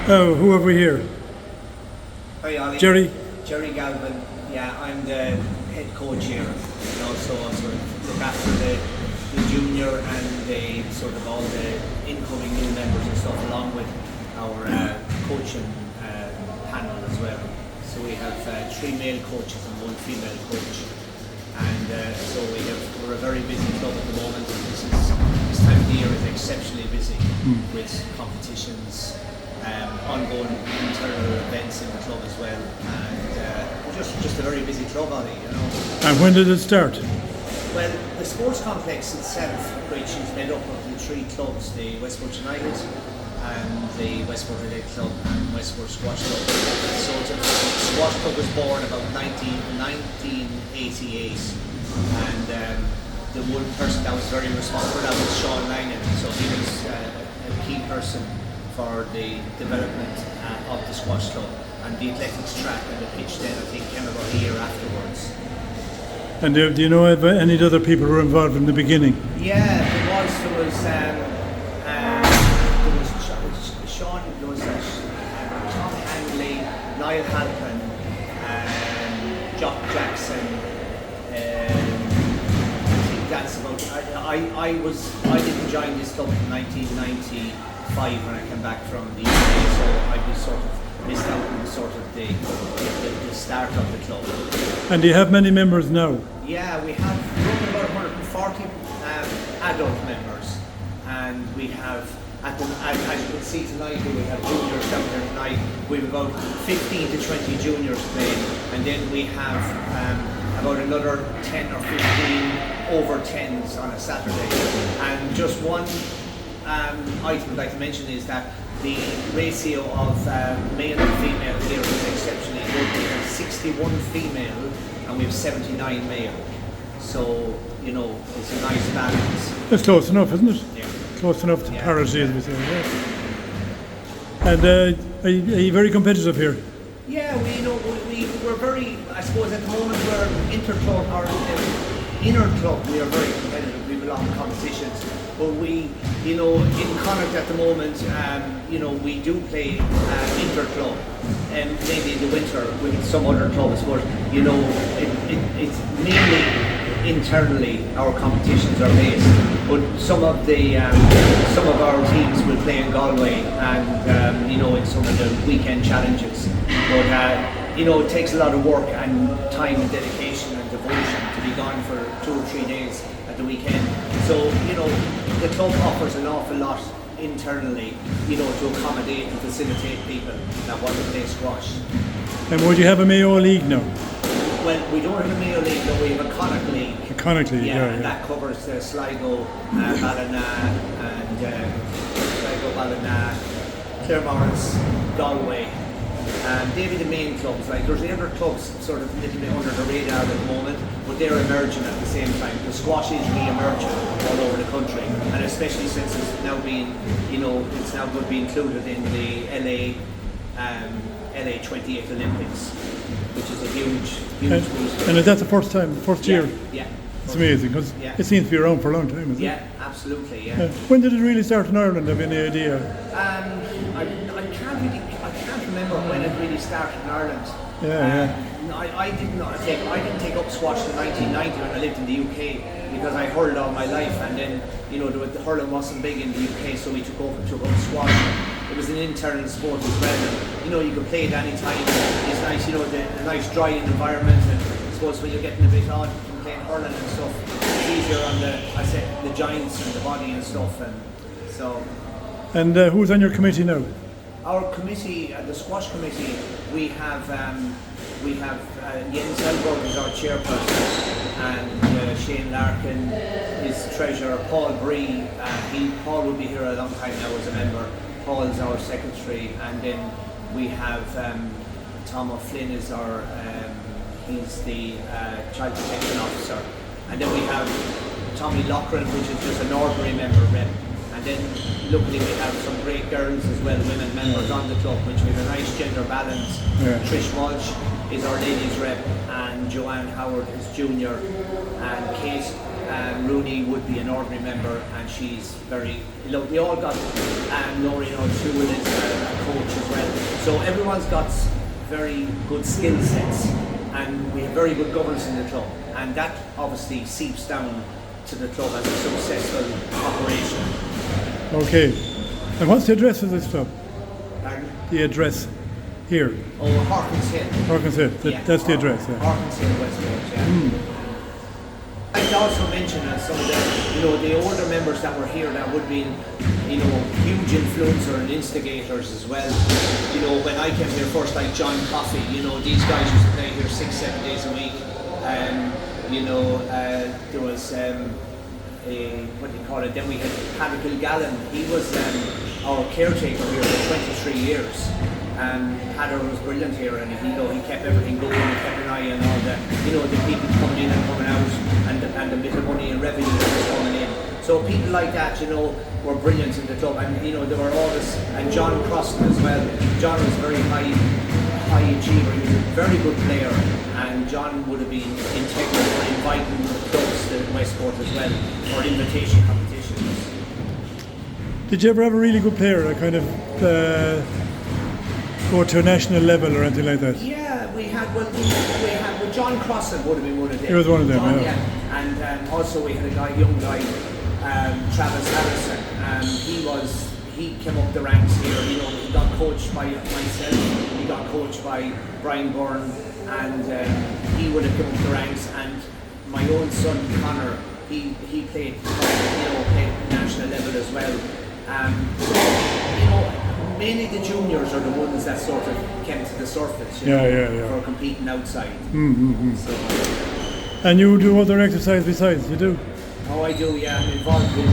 Oh, who have we here? Hi, Ollie. Gerry? Gerry Galvin. Yeah, I'm the head coach here, and also I sort of look after the junior and the sort of all the incoming new members and stuff, along with our coaching panel as well. So we have 3 male coaches and 1 female coach, and so we're a very busy club at the moment. This time of the year is exceptionally busy with competitions, ongoing internal events in the club as well, and we're just a very busy club, Ollie, you know. And when did it start? Well, the sports complex itself, which is made up of the 3 clubs, the Westport United and the Westport Hill Club and Westport Squash Club. So the Squash Club was born about 1988, and the one person that was very responsible for that was Sean Langan. So he was a key person for the development of the squash club, and the athletics track and the pitch then I think came about a year afterwards. And do you know of any other people who were involved in the beginning? Yeah, there was Sean, there was Tom Hanley, Niall Halpin, Jock Jackson. I think that's about. I didn't join this club in 1995 when I came back from the UK, so I was sort of missed out on the start of the club. And do you have many members now? Yeah, we have about 140 adult members, and we have, as you can see tonight, we have juniors down there tonight. We have about 15 to 20 juniors playing, and then we have about another 10 or 15 over 10s on a Saturday. And just one item I'd like to mention is that the ratio of male and female here is exceptionally good. We have 61 female and we have 79 male. So, you know, it's a nice balance. It's close enough, isn't it? Yeah. Close enough to parity, as we say. Yeah. And are you very competitive here? Yeah, we're very, I suppose at the moment we're inter-club, or inner club, we are very competitive. We have a lot of competitions. But we, you know, in Connacht at the moment, you know, we do play inter-club, and maybe in the winter with some other clubs, but, you know, it's mainly internally our competitions are based. But some of our teams will play in Galway and, you know, in some of the weekend challenges. But, you know, it takes a lot of work and time and dedication and devotion to be gone for 2 or 3 days at the weekend. So, you know, the club offers an awful lot internally, you know, to accommodate and facilitate people that want to play squash. And would you have a Mayo League now? Well, we don't have a Mayo League, but we have a Connacht League. A Connacht League, yeah. And that covers Sligo, Ballina, and Sligo, Ballina, Claremorris, Galway. They'll be the main clubs. Like, there's the other clubs sort of a little bit under the radar at the moment, but they're emerging at the same time. The squash is re-emerging all over the country, and especially since it's now being, you know, it's now going to be included in the LA 28 Olympics, which is a huge boost. And is that the first year? Yeah. It's amazing, because it seems to be around for a long time, isn't it? Yeah, absolutely, yeah. When did it really start in Ireland? Have you any idea? I can't remember when it really started in Ireland. I didn't take up squash in 1990 when I lived in the UK, because I hurled all my life, and then, you know, the hurling wasn't big in the UK, so we took up squash. It was an internal sport as well, and, you know, you could play it any time. It's nice, you know, the nice dry environment, and I suppose when you're getting a bit on from playing hurling and stuff, it's easier on the joints and the body and stuff, and so. And who's on your committee now? Our committee, the squash committee, we have Jens Elberg is our chairperson, and Shane Larkin is treasurer. Paul Bree, Paul will be here a long time now as a member. Paul is our secretary, and then we have Tom O'Flynn is our he's the child protection officer, and then we have Tommy Loughran, which is just an ordinary member rep. And then luckily we have some great girls as well, women members on the club, which we have a nice gender balance. Yeah. Trish Walsh is our ladies rep, and Joanne Howard is junior, and Kate Rooney would be an ordinary member, and she's very, look, they all got Noreen O'Toole is a coach as well. So everyone's got very good skill sets, and we have very good governance in the club, and that obviously seeps down to the club as a successful operation. Okay. And what's the address of this club? Pardon? The address here. Oh, Horkans Hill. Horkans Hill. That's the address. Yeah. Horkans Hill, Westport. Yeah. I'd also mention some of the older members that were here that would be, huge influencer and instigators as well. When I came here first, like John Coffey, these guys used to play here 6-7 days a week. There was what do you call it? Then we had Gerry Galvin. He was our caretaker here for 23 years. Padder was brilliant here, and he kept everything going. He kept an eye on all the people coming in and coming out, and the bit of money and revenue that was coming in. So people like that, were brilliant in the club, and there were always, and John Crossan as well. John was very high achiever. He was a very good player, and John would have been integral for inviting clubs to Westport as well for invitation competitions. Did you ever have a really good player that kind of go to a national level or anything like that? Yeah, we had John Crossan would have been one of them. He was one of them, John, yeah. And also we had a young guy, Travis Harrison. He came up the ranks here. He got coached by myself. He got coached by Brian Byrne, and he would have come up the ranks. And my own son Connor, he played national level as well. Mainly the juniors are the ones that sort of came to the surface, for competing outside. And you do other exercise besides, you do? Oh, I do, yeah. I'm involved in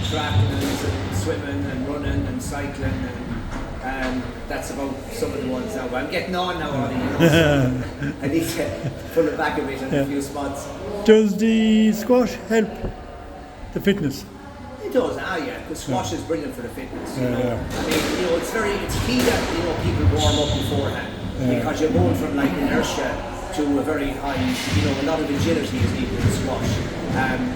triathlons and swimming and running and cycling, and that's about some of the ones now. I'm getting on now, Ollie, so I need to pull it back a bit in a few spots. Does the squash help the fitness? It does, because squash is brilliant for the fitness. I mean, it's key that people warm up beforehand, because you're going from like inertia to a very high, a lot of agility is needed in squash,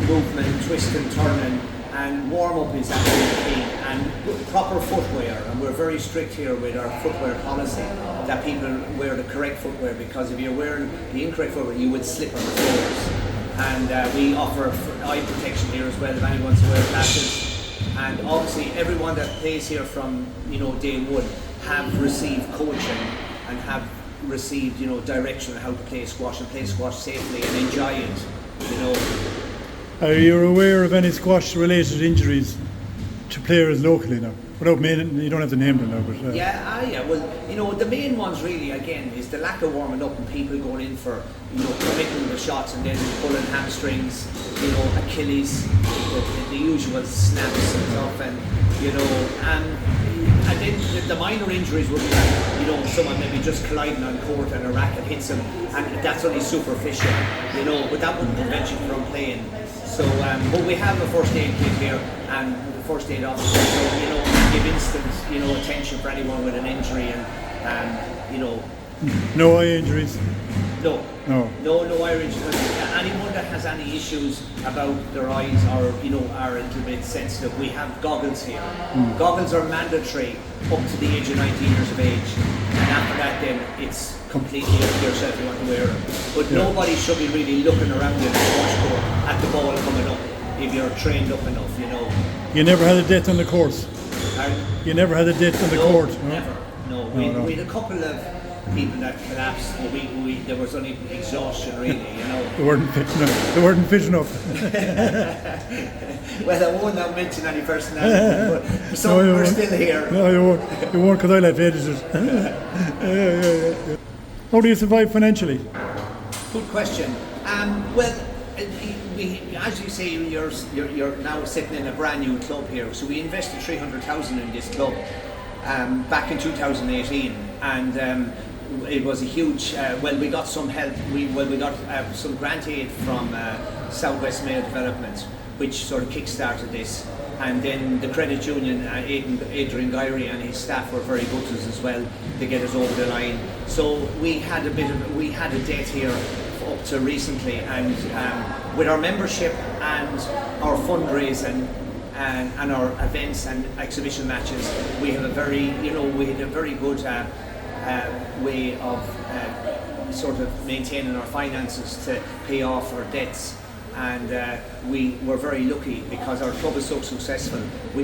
movement, twisting, turning, and warm up is absolutely key, and proper footwear. And we're very strict here with our footwear policy that people wear the correct footwear, because if you're wearing the incorrect footwear, you would slip on the floors. And we offer eye protection here as well if anyone wants to wear glasses. And obviously everyone that plays here from day one have received coaching and have received direction on how to play squash and play squash safely and enjoy it. Are you aware of any squash related injuries to players locally now? Without you don't have to name them now, but well, the main ones really again is the lack of warming up and people going in for committing the shots and then pulling hamstrings, Achilles, the usual snaps and stuff, and and then the minor injuries would be like, someone maybe just colliding on court and a racket hits them, and that's only superficial, but that wouldn't prevent you from playing. So, but we have a first aid kit here, and the first aid officer, so, give instant, attention for anyone with an injury, and no eye injuries. No eye injuries. Anyone that has any issues about their eyes or are a little bit sensitive, we have goggles here. Goggles are mandatory up to the age of 19 years of age, and after that then it's completely up to yourself if you want to wear it. But nobody should be really looking around in the squash court at the ball coming up if you're trained up enough. You never had a death on the course? You never had a death on the court? No? Never. No. We had a couple of people that collapsed, but there was only exhaustion really, They weren't fit enough. They weren't fit enough. Well, I won't now mention any personality, but some of them are still here. No, you won't, because I left editors. Yeah. How do you survive financially? Good question. Well, as you say, you're now sitting in a brand new club here. So we invested 300,000 in this club back in 2018, and it was a huge. We got some help. We got some grant aid from Southwest Mail Development, which sort of kick-started this. And then the credit union, Adrian Gyrie and his staff were very good to us as well to get us over the line. So we had a debt here up to recently, and with our membership and our fundraising and our events and exhibition matches, we have a very, we had a very good way of sort of maintaining our finances to pay off our debts. And we were very lucky because our club is so successful.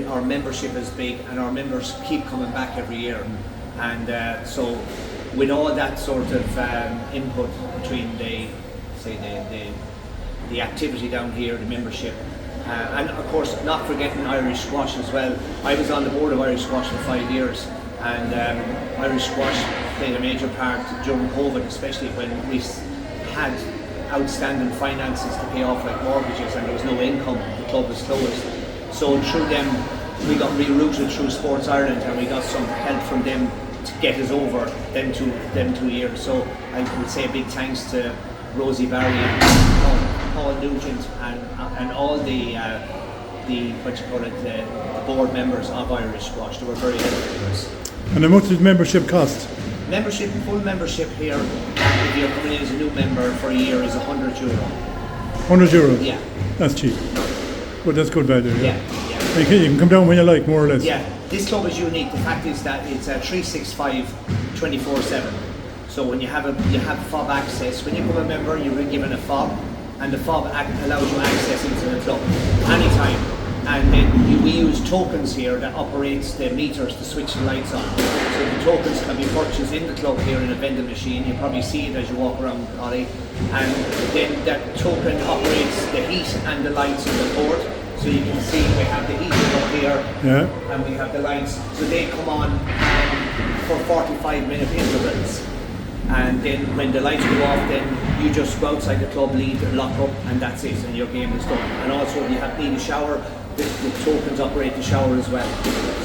Our membership is big, and our members keep coming back every year. And so, with all that sort of input between the activity down here, the membership, and of course not forgetting Irish squash as well. I was on the board of Irish squash for 5 years, and Irish squash played a major part during COVID, especially when we had outstanding finances to pay off like mortgages and there was no income. The club was closed. So through them, we got rerouted through Sports Ireland, and we got some help from them to get us over them 2 years. So I would say a big thanks to Rosie Barry and Paul Nugent and all the board members of Irish Squash. They were very helpful to us. And how much did membership cost? Full membership here, if you're coming in as a new member for a year, is €100. €100? Yeah. That's cheap. But that's good value. Yeah. You can come down when you like, more or less. Yeah, this club is unique. The fact is that it's 365 24/7. So when you have fob access, when you become a member, you're given a fob, and the fob allows you access into the club anytime. And then we use tokens here that operates the meters to switch the lights on. So the tokens can be purchased in the club here in a vending machine. You probably see it as you walk around, Ollie. And then that token operates the heat and the lights in the court. So you can see we have the heat up here, and we have the lights. So they come on for 45-minute intervals. And then when the lights go off, then you just go outside the club, leave, lock up, and that's it, and your game is done. And also if you need a shower, the tokens operate the shower as well.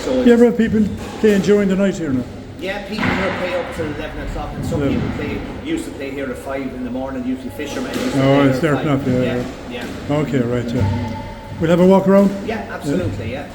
So you ever have people playing during the night here now? Yeah, people here play up till 11 o'clock, and some people used to play here at 5 in the morning, usually fishermen. It's starting up, yeah. Yeah. Okay, right, yeah. We'll have a walk around? Yeah, absolutely, yeah.